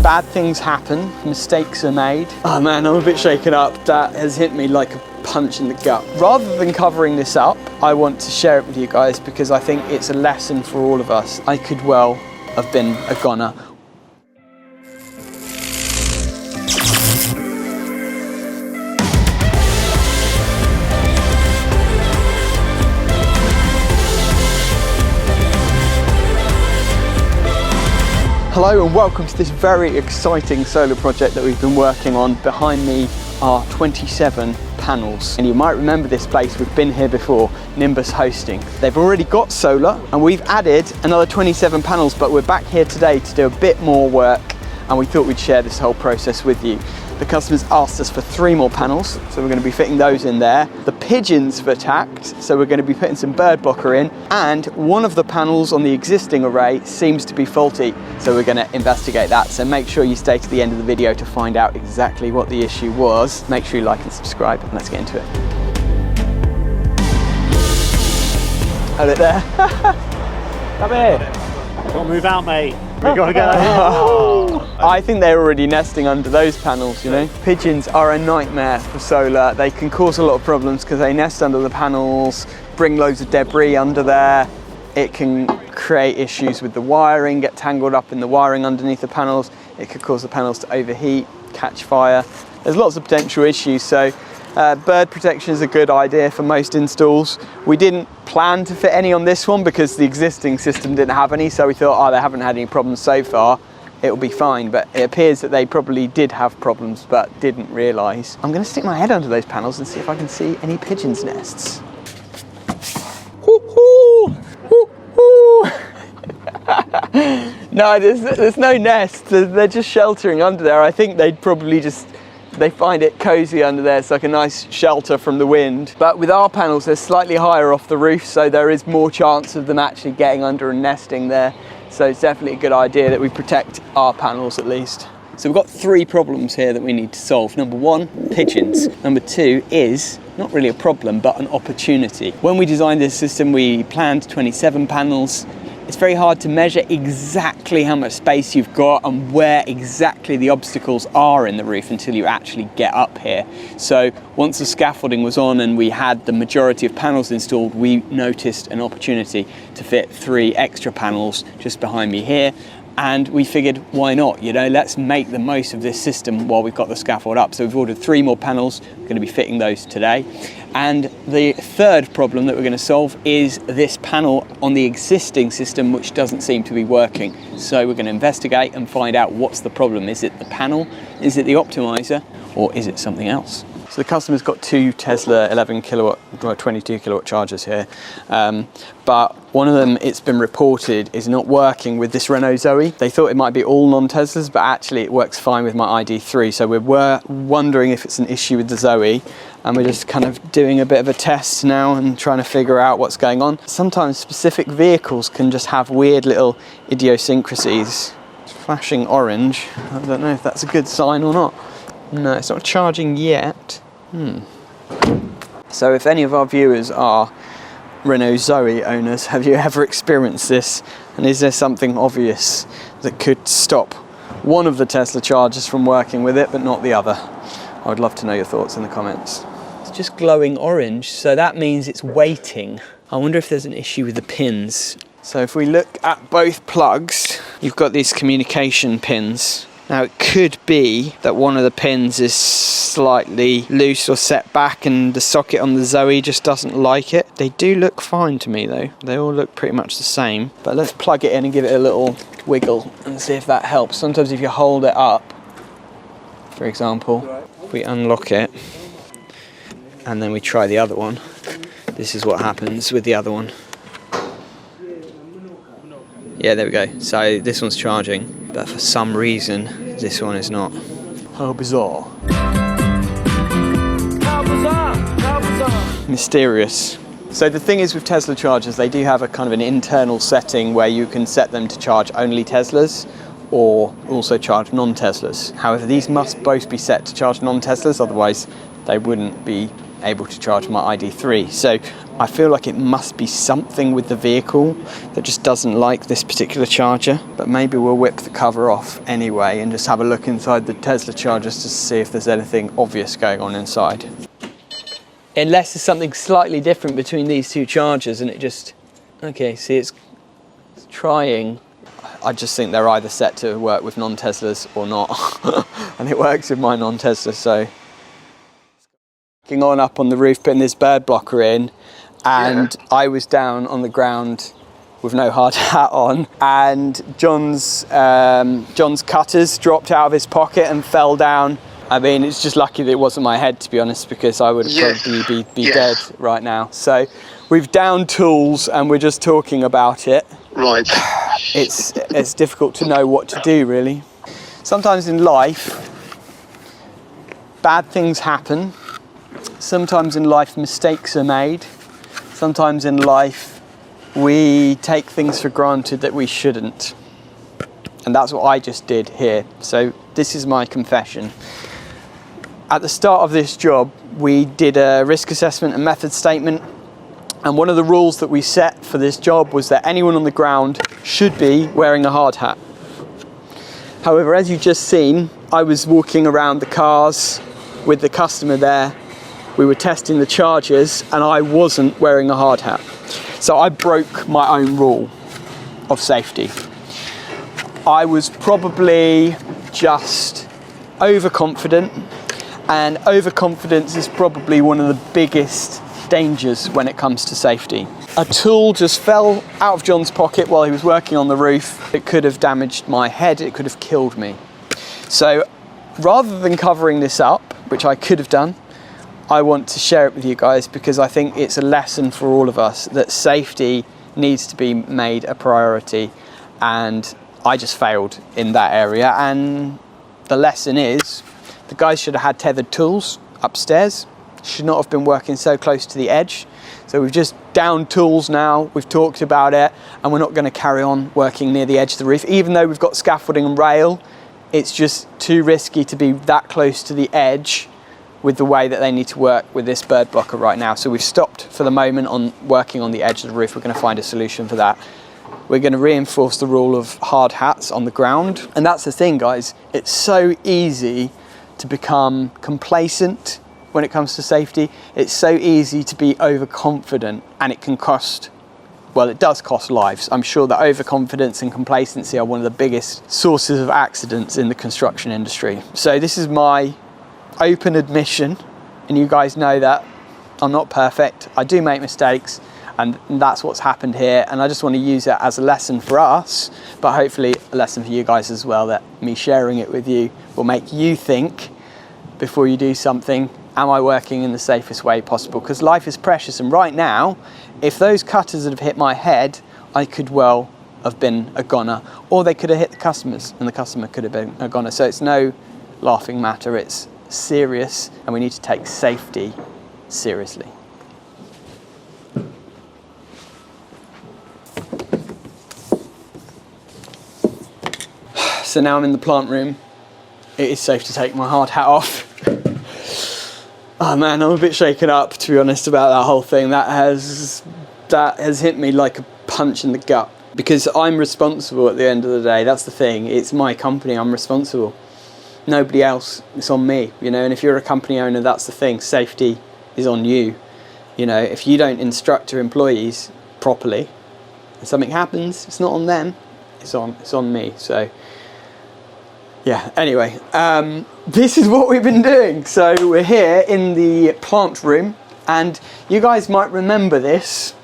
Bad things happen, mistakes are made. Oh man, I'm a bit shaken up. That has hit me like a punch in the gut. Rather than covering this up, I want to share it with you guys because I think it's a lesson for all of us. I could well have been a goner. Hello and welcome to this very exciting solar project that we've been working on. Behind me are 27 panels. And you might remember this place, we've been here before, Nimbus Hosting. They've already got solar and we've added another 27 panels, but we're back here today to do a bit more work and we thought we'd share this whole process with you. The customers asked us for 3 more panels, so we're going to be fitting those in there. The pigeons have attacked, so we're going to be putting some bird blocker in, and one of the panels on the existing array seems to be faulty, so we're going to investigate that. So make sure you stay to the end of the video to find out exactly what the issue was. Make sure you like and subscribe, and let's get into it. Hold it there. Come here. Don't move out, mate. We gotta go. I think they're already nesting under those panels, you know. Pigeons are a nightmare for solar. They can cause a lot of problems because they nest under the panels, bring loads of debris under there. It can create issues with the wiring, get tangled up in the wiring underneath the panels. It could cause the panels to overheat, catch fire. There's lots of potential issues, so bird protection is a good idea for most installs. We didn't plan to fit any on this one because the existing system didn't have any, so we thought, oh, they haven't had any problems so far, it'll be fine. But it appears that they probably did have problems but didn't realise. I'm going to stick my head under those panels and see if I can see any pigeons' nests. No, there's no nest. They're just sheltering under there. I think they'd probably they find it cozy under there. It's like a nice shelter from the wind. But with our panels, they're slightly higher off the roof, so there is more chance of them actually getting under and nesting there. So it's definitely a good idea that we protect our panels at least. So we've got 3 problems here that we need to solve. Number 1, pigeons. Number 2 is not really a problem, but an opportunity. When we designed this system, we planned 27 panels. It's very hard to measure exactly how much space you've got and where exactly the obstacles are in the roof until you actually get up here. So once the scaffolding was on and we had the majority of panels installed, we noticed an opportunity to fit 3 extra panels just behind me here. And we figured, why not? You know, let's make the most of this system while we've got the scaffold up. So we've ordered 3 more panels. We're going to be fitting those today. And the third problem that we're going to solve is this panel on the existing system, which doesn't seem to be working. So we're going to investigate and find out what's the problem. Is it the panel? Is it the optimizer? Or is it something else? So the customer's got 2 Tesla 11 kilowatt, or 22 kilowatt chargers here, but one of them, it's been reported, is not working with this Renault Zoe. They thought it might be all non-Teslas, but actually it works fine with my ID3. So we're wondering if it's an issue with the Zoe, and we're just kind of doing a bit of a test now and trying to figure out what's going on. Sometimes specific vehicles can just have weird little idiosyncrasies. It's flashing orange. I don't know if that's a good sign or not. No, it's not charging yet. So if any of our viewers are Renault Zoe owners, have you ever experienced this? And is there something obvious that could stop one of the Tesla chargers from working with it, but not the other? I would love to know your thoughts in the comments. It's just glowing orange, so that means it's waiting. I wonder if there's an issue with the pins. So if we look at both plugs, you've got these communication pins. Now it could be that one of the pins is slightly loose or set back and the socket on the Zoe just doesn't like it. They do look fine to me though. They all look pretty much the same. But let's plug it in and give it a little wiggle and see if that helps. Sometimes if you hold it up, for example, if we unlock it and then we try the other one, this is what happens with the other one. Yeah, there we go. So this one's charging, but for some reason, this one is not. How bizarre. How bizarre. How bizarre. Mysterious. So the thing is with Tesla chargers, they do have a kind of an internal setting where you can set them to charge only Teslas or also charge non-Teslas. However, these must both be set to charge non-Teslas, otherwise they wouldn't be able to charge my ID3. So I feel like it must be something with the vehicle that just doesn't like this particular charger. But maybe we'll whip the cover off anyway and just have a look inside the Tesla chargers to see if there's anything obvious going on inside. Unless there's something slightly different between these two chargers and it just... Okay, see, it's trying. I just think they're either set to work with non-Teslas or not. And it works with my non-Tesla, so... On up on the roof, putting this bird blocker in, and I was down on the ground with no hard hat on, and John's cutters dropped out of his pocket and fell down. I mean, it's just lucky that it wasn't my head, to be honest, because I would probably be dead right now. So we've downed tools and we're just talking about it. Right. It's difficult to know what to do, really. Sometimes in life, bad things happen. Sometimes in life, mistakes are made. Sometimes in life, we take things for granted that we shouldn't. And that's what I just did here. So this is my confession. At the start of this job, we did a risk assessment and method statement. And one of the rules that we set for this job was that anyone on the ground should be wearing a hard hat. However, as you've just seen, I was walking around the cars with the customer there. We were testing the chargers and I wasn't wearing a hard hat. So I broke my own rule of safety. I was probably just overconfident, and overconfidence is probably one of the biggest dangers when it comes to safety. A tool just fell out of John's pocket while he was working on the roof. It could have damaged my head, it could have killed me. So rather than covering this up, which I could have done, I want to share it with you guys because I think it's a lesson for all of us that safety needs to be made a priority, and I just failed in that area. And the lesson is the guys should have had tethered tools upstairs, should not have been working so close to the edge. So we've just downed tools now, we've talked about it, and we're not going to carry on working near the edge of the roof. Even though we've got scaffolding and rail, it's just too risky to be that close to the edge with the way that they need to work with this bird blocker right now. So we've stopped for the moment on working on the edge of the roof. We're going to find a solution for that. We're going to reinforce the rule of hard hats on the ground. And that's the thing, guys. It's so easy to become complacent when it comes to safety. It's so easy to be overconfident, and it can cost, well, it does cost lives. I'm sure that overconfidence and complacency are one of the biggest sources of accidents in the construction industry. So this is my open admission, and you guys know that I'm not perfect. I do make mistakes, and that's what's happened here. And I just want to use it as a lesson for us, but hopefully a lesson for you guys as well, that me sharing it with you will make you think before you do something. Am I working in the safest way possible? Because life is precious, and right now, if those cutters had hit my head, I could well have been a goner, or they could have hit the customers and the customer could have been a goner. So it's no laughing matter, it's serious, and we need to take safety seriously. So now I'm in the plant room. It is safe to take my hard hat off. Oh man, I'm a bit shaken up, to be honest, about that whole thing. That has hit me like a punch in the gut, because I'm responsible at the end of the day. That's the thing. It's my company. I'm responsible. Nobody else. It's on me, you know. And if you're a company owner, that's the thing. Safety is on you. You know, if you don't instruct your employees properly and something happens, it's not on them. It's on me. So yeah, anyway, this is what we've been doing. So we're here in the plant room, and you guys might remember this.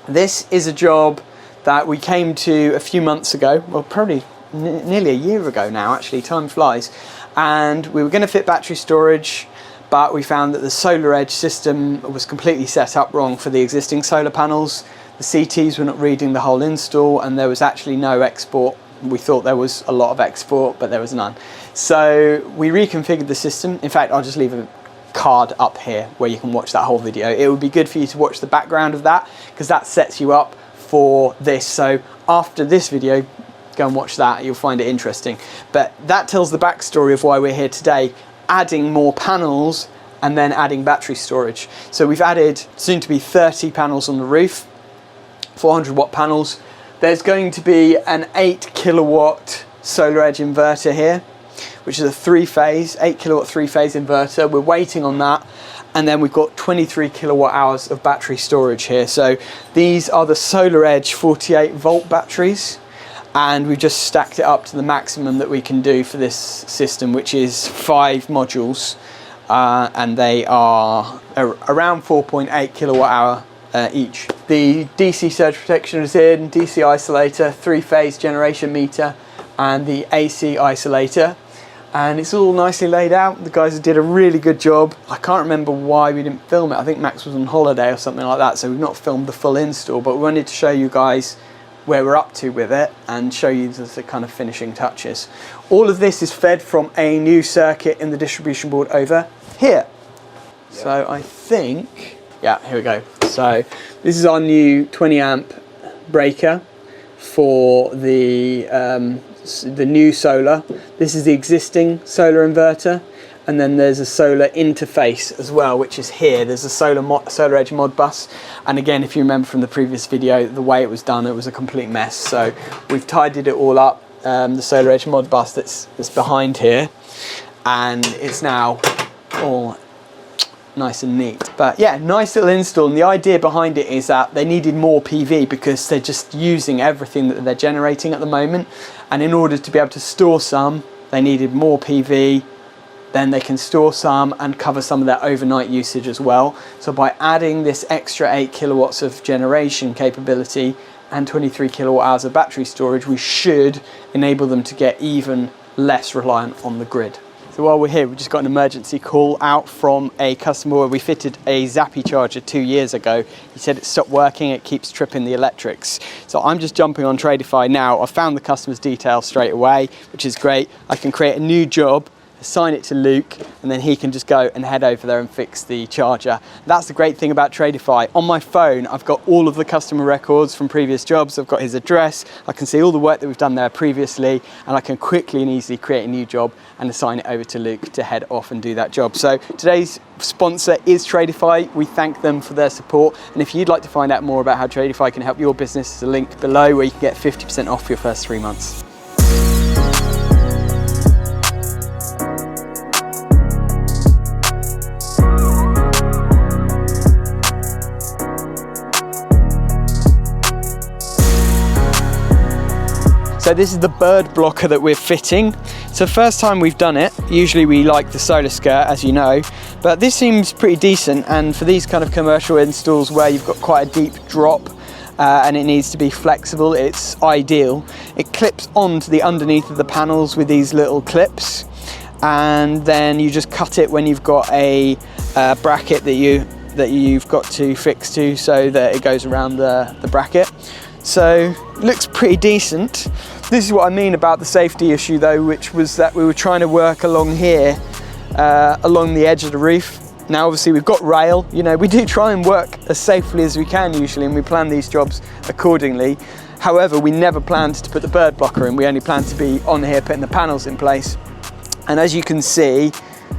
This is a job that we came to a few months ago, well, probably nearly a year ago now, actually, time flies. And we were going to fit battery storage, but we found that the solar edge system was completely set up wrong for the existing solar panels. The CTs were not reading the whole install, and there was actually no export. We thought there was a lot of export, but there was none. So we reconfigured the system. In fact, I'll just leave a card up here where you can watch that whole video. It would be good for you to watch the background of that, because that sets you up for this. So after this video, go and watch that. You'll find it interesting. But that tells the backstory of why we're here today, adding more panels and then adding battery storage. So we've added soon to be 30 panels on the roof, 400 watt panels. There's going to be an 8 kilowatt solar edge inverter here, which is a 3-phase, 8 kilowatt 3-phase inverter. We're waiting on that. And then we've got 23 kilowatt hours of battery storage here. So these are the Solar Edge 48 volt batteries. And we've just stacked it up to the maximum that we can do for this system, which is 5 modules. And they are around 4.8 kilowatt hour each. The DC surge protection is in, DC isolator, 3-phase generation meter, and the AC isolator. And it's all nicely laid out. The guys did a really good job. I can't remember why we didn't film it. I think Max was on holiday or something like that, so we've not filmed the full install, but we wanted to show you guys where we're up to with it and show you the kind of finishing touches. All of this is fed from a new circuit in the distribution board over here. So I think, yeah, here we go. So this is our new 20 amp breaker for the new solar. This is the existing solar inverter, and then there's a solar interface as well, which is here. There's a solar edge mod bus, and again, if you remember from the previous video, the way it was done, it was a complete mess. So we've tidied it all up. The solar edge mod bus that's behind here, and it's now all nice and neat. But yeah, nice little install, and the idea behind it is that they needed more PV because they're just using everything that they're generating at the moment, and in order to be able to store some, they needed more PV. Then they can store some and cover some of their overnight usage as well. So by adding this extra 8 kilowatts of generation capability and 23 kilowatt hours of battery storage, we should enable them to get even less reliant on the grid. So while we're here, we just got an emergency call out from a customer where we fitted a Zappy charger 2 years ago. He said it stopped working, it keeps tripping the electrics. So I'm just jumping on Tradify now. I found the customer's details straight away, which is great. I can create a new job, assign it to Luke, and then he can just go and head over there and fix the charger. That's the great thing about Tradify. On my phone, I've got all of the customer records from previous jobs. I've got his address. I can see all the work that we've done there previously, and I can quickly and easily create a new job and assign it over to Luke to head off and do that job. So today's sponsor is Tradify. We thank them for their support. And if you'd like to find out more about how Tradify can help your business, there's a link below where you can get 50% off your first 3 months. So this is the bird blocker that we're fitting. It's the first time we've done it. Usually we like the solar skirt, as you know, but this seems pretty decent, and for these kind of commercial installs where you've got quite a deep drop and it needs to be flexible, it's ideal. It clips onto the underneath of the panels with these little clips, and then you just cut it when you've got a bracket that you've got to fix to, so that it goes around the bracket. So it looks pretty decent. This is what I mean about the safety issue though, which was that we were trying to work along here, along the edge of the roof. Now obviously we've got rail, you know, we do try and work as safely as we can usually, and we plan these jobs accordingly. However, we never planned to put the bird blocker in. We only planned to be on here putting the panels in place. And as you can see,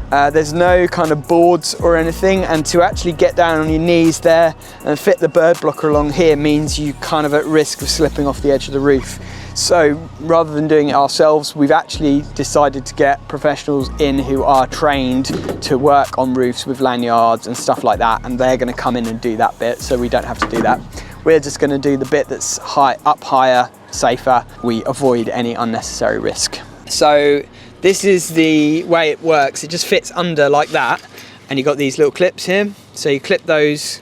there's no kind of boards or anything, and to actually get down on your knees there and fit the bird blocker along here means you kind of at risk of slipping off the edge of the roof. So rather than doing it ourselves, we've actually decided to get professionals in who are trained to work on roofs with lanyards and stuff like that, and they're going to come in and do that bit, so we don't have to do that. We're just going to do the bit that's up higher, safer. We avoid any unnecessary risk. So this is the way it works. It just fits under like that, and you've got these little clips here. So you clip those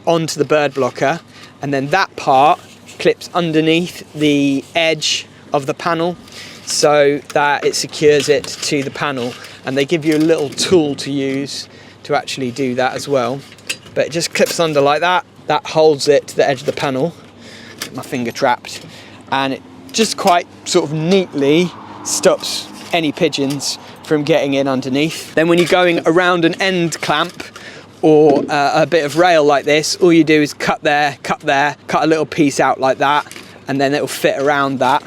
onto the bird blocker, and then that part clips underneath the edge of the panel so that it secures it to the panel. And they give you a little tool to use to actually do that as well. But it just clips under like that. That holds it to the edge of the panel. Get my finger trapped. And it just quite sort of neatly stops any pigeons from getting in underneath. Then when you're going around an end clamp or a bit of rail like this, all you do is cut there, cut a little piece out like that, and then it'll fit around that,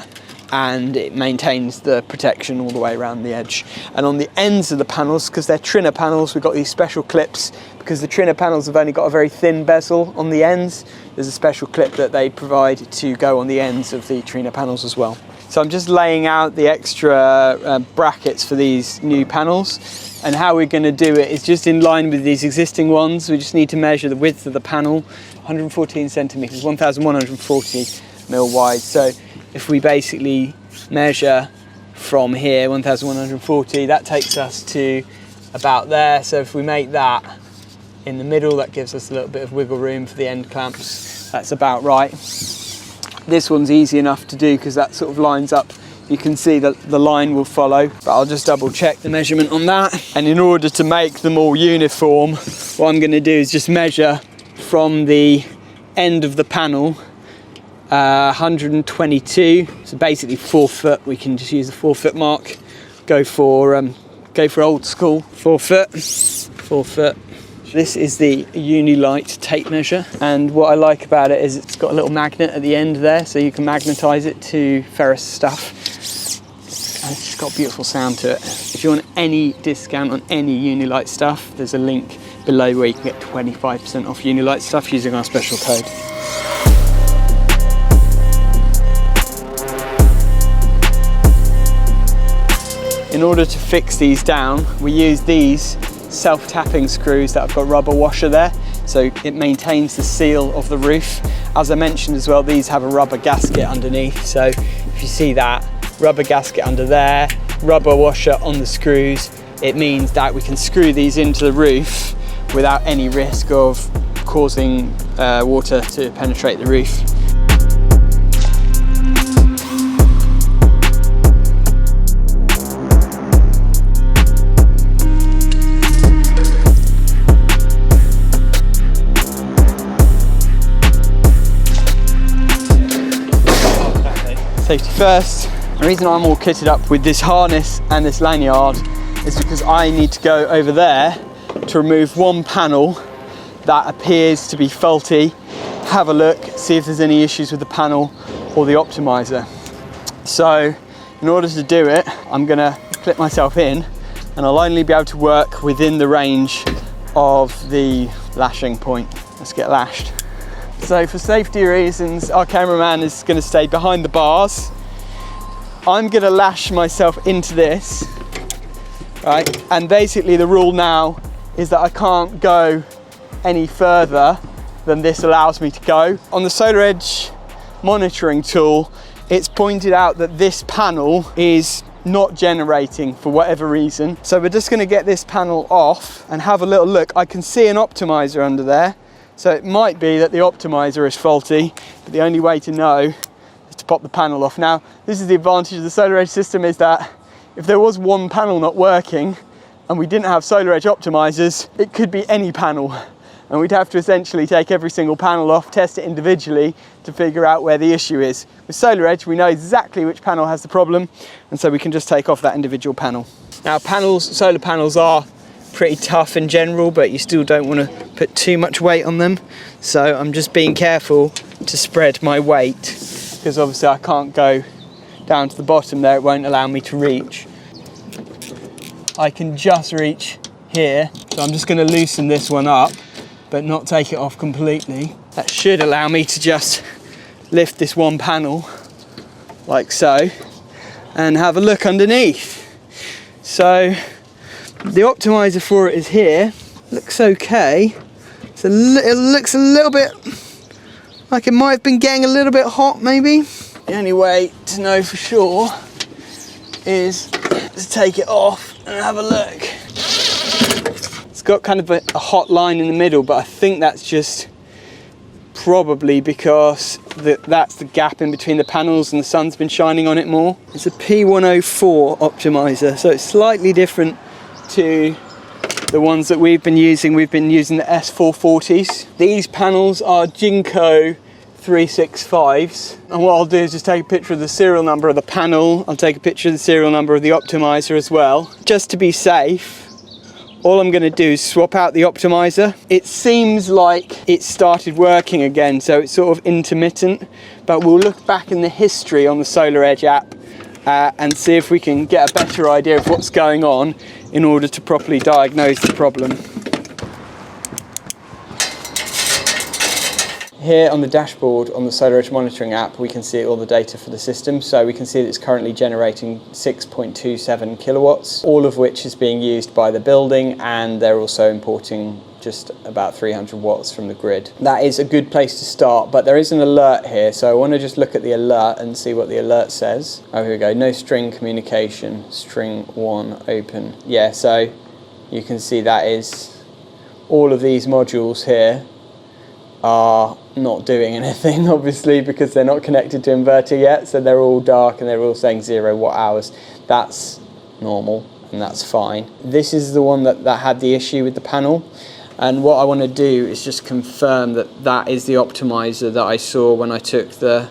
and it maintains the protection all the way around the edge. And on the ends of the panels, because they're trinner panels, we've got these special clips. Because the trinner panels have only got a very thin bezel on the ends, there's a special clip that they provide to go on the ends of the trinner panels as well. So I'm just laying out the extra brackets for these new panels, and how we're going to do it is just in line with these existing ones. We just need to measure the width of the panel, 114 centimeters, 1140 mil wide. So if we basically measure from here, 1140, that takes us to about there. So if we make that in the middle, that gives us a little bit of wiggle room for the end clamps. That's about right. This one's easy enough to do because that sort of lines up. You can see that the line will follow, but I'll just double check the measurement on that. And in order to make them all uniform, what I'm going to do is just measure from the end of the panel 122, so basically 4 foot. We can just use the 4 foot mark. Go for old school 4 foot. 4 foot. This is the Unilight tape measure, and what I like about it is it's got a little magnet at the end there, so you can magnetize it to ferrous stuff. And it's just got a beautiful sound to it. If you want any discount on any Unilight stuff, there's a link below where you can get 25% off Unilight stuff using our special code. In order to fix these down, we use these self-tapping screws that have got rubber washer there, so it maintains the seal of the roof. As I mentioned as well, these have a rubber gasket underneath, so if you see that rubber gasket under there, rubber washer on the screws, it means that we can screw these into the roof without any risk of causing water to penetrate the roof. Safety first. The reason I'm all kitted up with this harness and this lanyard is because I need to go over there to remove one panel that appears to be faulty, have a look, see if there's any issues with the panel or the optimizer. So in order to do it, I'm gonna clip myself in, and I'll only be able to work within the range of the lashing point. Let's get lashed. So for safety reasons, our cameraman is going to stay behind the bars. I'm going to lash myself into this, right? And basically the rule now is that I can't go any further than this allows me to go. On the Solar Edge monitoring tool, it's pointed out that this panel is not generating for whatever reason. So we're just going to get this panel off and have a little look. I can see an optimizer under there. So it might be that the optimizer is faulty, but the only way to know is to pop the panel off. Now, this is the advantage of the Solar Edge system, is that if there was one panel not working and we didn't have Solar Edge optimizers, it could be any panel. And we'd have to essentially take every single panel off, test it individually to figure out where the issue is. With Solar Edge, we know exactly which panel has the problem, and so we can just take off that individual panel. Now, solar panels are pretty tough in general, but you still don't want to put too much weight on them, so I'm just being careful to spread my weight, because obviously I can't go down to the bottom there, it won't allow me to reach. I can just reach here, so I'm just going to loosen this one up but not take it off completely. That should allow me to just lift this one panel like so and have a look underneath. So the optimizer for it is here. Looks okay. It looks a little bit like it might have been getting a little bit hot, maybe. The only way to know for sure is to take it off and have a look. It's got kind of a hot line in the middle, but I think that's just probably because that's the gap in between the panels and the sun's been shining on it more. It's a P104 optimizer, so it's slightly different to the ones that we've been using. We've been using the S440s. These panels are Jinko 365s, and what I'll do is just take a picture of the serial number of the panel. I'll take a picture of the serial number of the optimizer as well. Just to be safe, all I'm going to do is swap out the optimizer. It seems like it started working again, so it's sort of intermittent, but we'll look back in the history on the Solar Edge app and see if we can get a better idea of what's going on in order to properly diagnose the problem. Here on the dashboard on the Solar Edge monitoring app, we can see all the data for the system. So we can see that it's currently generating 6.27 kilowatts, all of which is being used by the building, and they're also importing just about 300 watts from the grid. That is a good place to start, but there is an alert here, so I want to just look at the alert and see what the alert says. Oh, here we go, no string communication, string 1 open. Yeah, so you can see that is all of these modules here are not doing anything, obviously, because they're not connected to inverter yet, so they're all dark and they're all saying 0 watt hours. That's normal and that's fine. This is the one that had the issue with the panel, and what I want to do is just confirm that that is the optimizer that I saw when I took the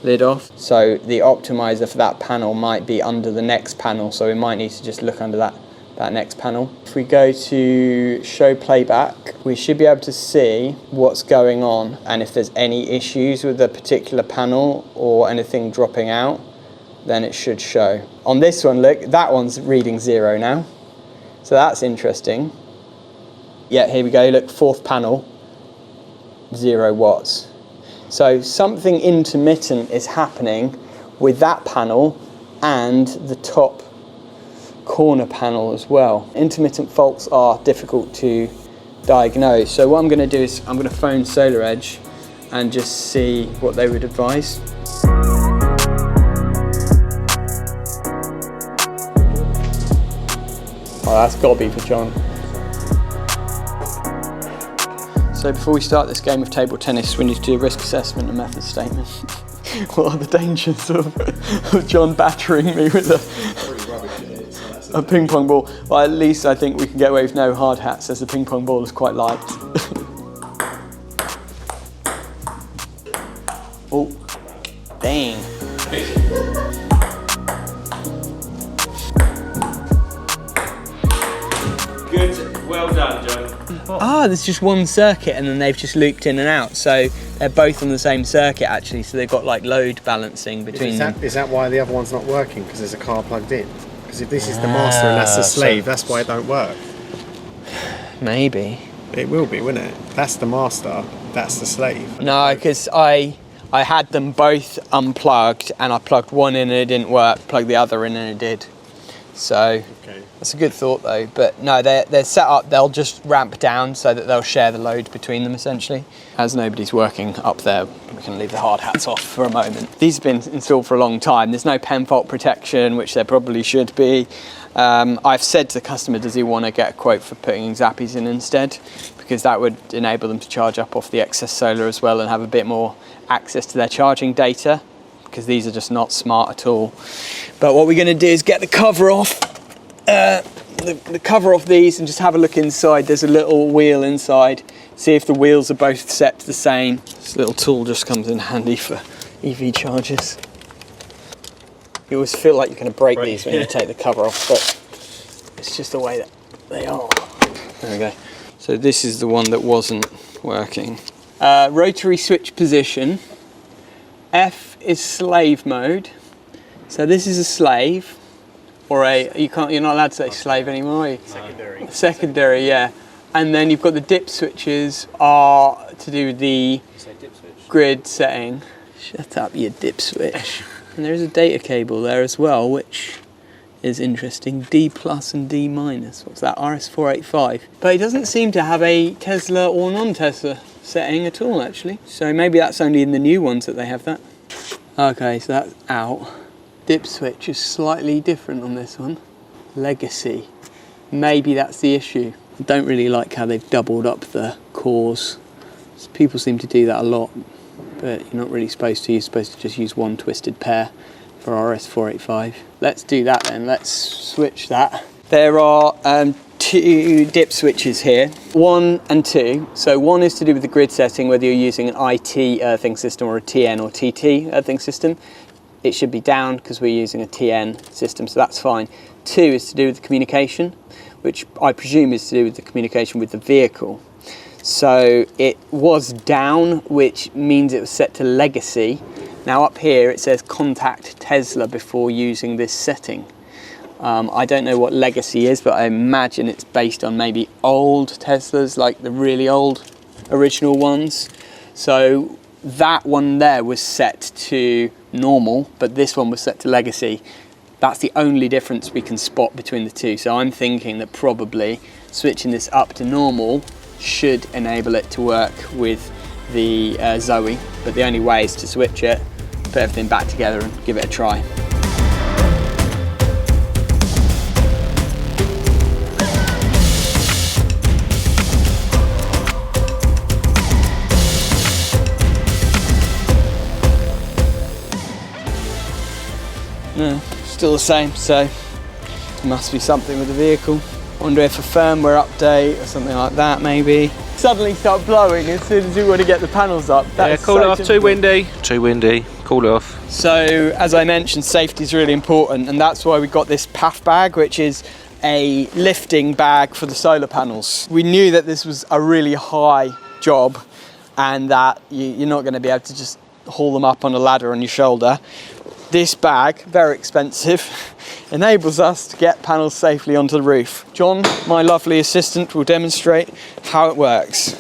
lid off. So the optimizer for that panel might be under the next panel, so we might need to just look under that next panel. If we go to show playback, we should be able to see what's going on and if there's any issues with a particular panel or anything dropping out, then it should show. On this one, look, that one's reading 0 now, so that's interesting. Yeah, here we go, look, 4th panel, 0 watts. So something intermittent is happening with that panel and the top corner panel as well. Intermittent faults are difficult to diagnose, so what I'm going to do is I'm going to phone Solar Edge and just see what they would advise. Oh, that's got to be for John. So before we start this game of table tennis, we need to do a risk assessment and method statement. What are the dangers of John battering me with a ping pong ball? Well, at least I think we can get away with no hard hats, as the ping pong ball is quite light. Oh, dang. Good, well done, John. Ah, there's just one circuit and then they've just looped in and out, so they're both on the same circuit actually, so they've got like load balancing between them. Is that why the other one's not working? Because there's a car plugged in? Because if this is the master and that's the slave, that's why it don't work. Maybe. It will be, wouldn't it? That's the master, that's the slave. No, because I had them both unplugged and I plugged one in and it didn't work, plugged the other in and it did. So Okay. That's a good thought though, but no, they're set up, they'll just ramp down so that they'll share the load between them essentially. As nobody's working up there, we can leave the hard hats off for a moment. These have been installed for a long time. There's no pen fault protection, which there probably should be. I've said to the customer, does he want to get a quote for putting Zappies in instead? Because that would enable them to charge up off the excess solar as well and have a bit more access to their charging data, because these are just not smart at all. But what we're going to do is get the cover off, the cover off these, and just have a look inside. There's a little wheel inside, see if the wheels are both set to the same. This little tool just comes in handy for EV chargers. You always feel like you're going to break these when you take the cover off, but it's just the way that they are. There we go. So this is the one that wasn't working. Rotary switch position. F is slave mode. So this is a slave, or you're not allowed to say slave anymore, are you? Secondary. Secondary, yeah. And then you've got the dip switches are to do with the grid setting. Shut up, you dip switch. And there is a data cable there as well, which is interesting. D plus and D minus. What's that? RS485. But it doesn't seem to have a Tesla or non-Tesla setting at all, actually. So maybe that's only in the new ones that they have that. Okay, so that's out. Dip switch is slightly different on this one. Legacy. Maybe that's the issue. I don't really like how they've doubled up the cores. People seem to do that a lot, but you're not really supposed to. You're supposed to just use one twisted pair for RS485. Let's do that then. Let's switch that. There are two dip switches here, 1 and 2. So 1 is to do with the grid setting, whether you're using an IT earthing system or a TN or TT earthing system. It should be down because we're using a TN system, so that's fine. 2 is to do with the communication, which I presume is to do with the communication with the vehicle. So it was down, which means it was set to legacy, Now up here it says contact Tesla before using this setting. I don't know what legacy is, but I imagine it's based on maybe old Teslas, like the really old original ones. So that one there was set to normal, but this one was set to legacy. That's the only difference we can spot between the two. So I'm thinking that probably switching this up to normal should enable it to work with the Zoe, but the only way is to switch it, put everything back together and give it a try. No, still the same, so it must be something with the vehicle. Wonder if a firmware update or something like that maybe. Suddenly start blowing as soon as you want to get the panels up. That's cool it off, too windy, cool it off. So as I mentioned, safety is really important, and that's why we got this PAF bag, which is a lifting bag for the solar panels. We knew that this was a really high job and that you're not going to be able to just haul them up on a ladder on your shoulder. This bag, very expensive, enables us to get panels safely onto the roof. John, my lovely assistant, will demonstrate how it works.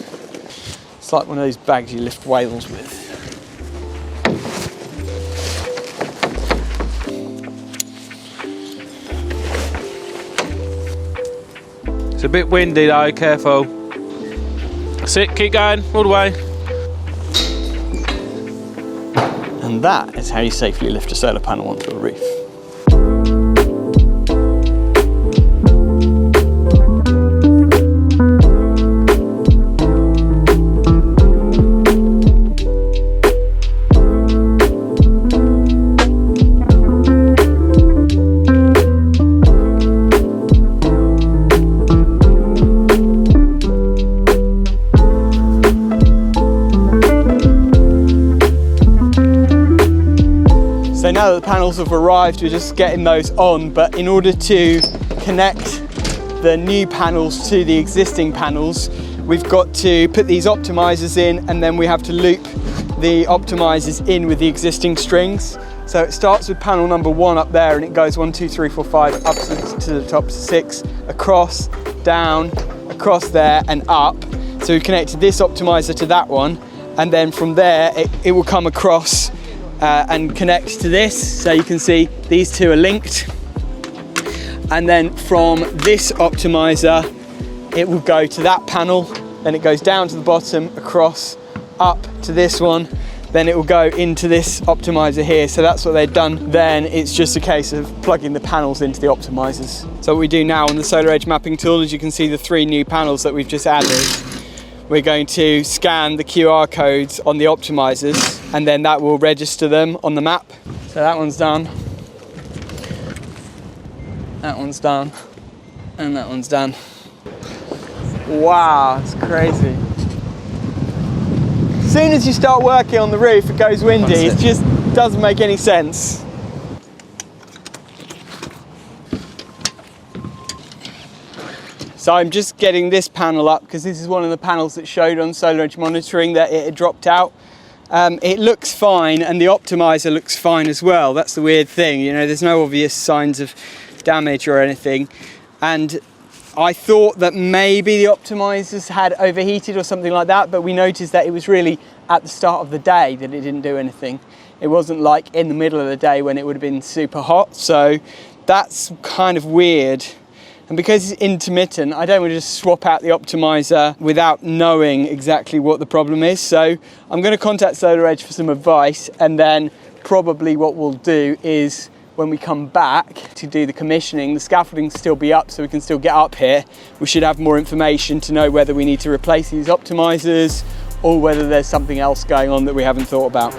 It's like one of those bags you lift whales with. It's a bit windy though, careful. That's it, keep going, all the way. And that is how you safely lift a solar panel onto a roof. So now that the panels have arrived, we're just getting those on, but in order to connect the new panels to the existing panels, we've got to put these optimizers in, and then we have to loop the optimizers in with the existing strings. So it starts with panel number 1 up there, and it goes 1, 2, 3, 4, 5 up to the top 6, across, down, across there and up. So we've connected this optimizer to that one, and then from there it will come across and connect to this. So you can see these two are linked, and then from this optimizer it will go to that panel, then it goes down to the bottom, across, up to this one, then it will go into this optimizer here. So that's what they've done. Then it's just a case of plugging the panels into the optimizers. So what we do now on the Solar Edge mapping tool is you can see the 3 new panels that we've just added. We're going to scan the QR codes on the optimizers, and then that will register them on the map. So that one's done, that one's done, and that one's done. Wow, it's crazy. As soon as you start working on the roof, it goes windy. It just doesn't make any sense. So I'm just getting this panel up because this is one of the panels that showed on Solar Edge monitoring that it had dropped out. It looks fine, and the optimizer looks fine as well. That's the weird thing, you know, there's no obvious signs of damage or anything. And I thought that maybe the optimizers had overheated or something like that, but we noticed that it was really at the start of the day that it didn't do anything. It wasn't like in the middle of the day when it would have been super hot. So that's kind of weird. And because it's intermittent, I don't want to just swap out the optimizer without knowing exactly what the problem is. So I'm going to contact Solar Edge for some advice, and then probably what we'll do is when we come back to do the commissioning, the scaffolding will still be up so we can still get up here. We should have more information to know whether we need to replace these optimizers or whether there's something else going on that we haven't thought about.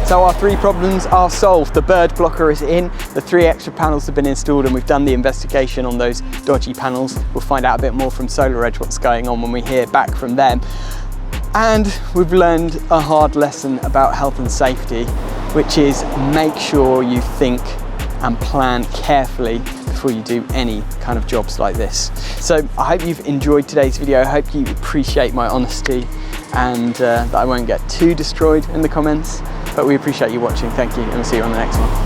So our 3 problems are solved. The bird blocker is in, the 3 extra panels have been installed, and we've done the investigation on those dodgy panels. We'll find out a bit more from Solar Edge what's going on when we hear back from them. And we've learned a hard lesson about health and safety, which is make sure you think and plan carefully before you do any kind of jobs like this. So I hope you've enjoyed today's video. I hope you appreciate my honesty and that I won't get too destroyed in the comments, but we appreciate you watching. Thank you, and we'll see you on the next one.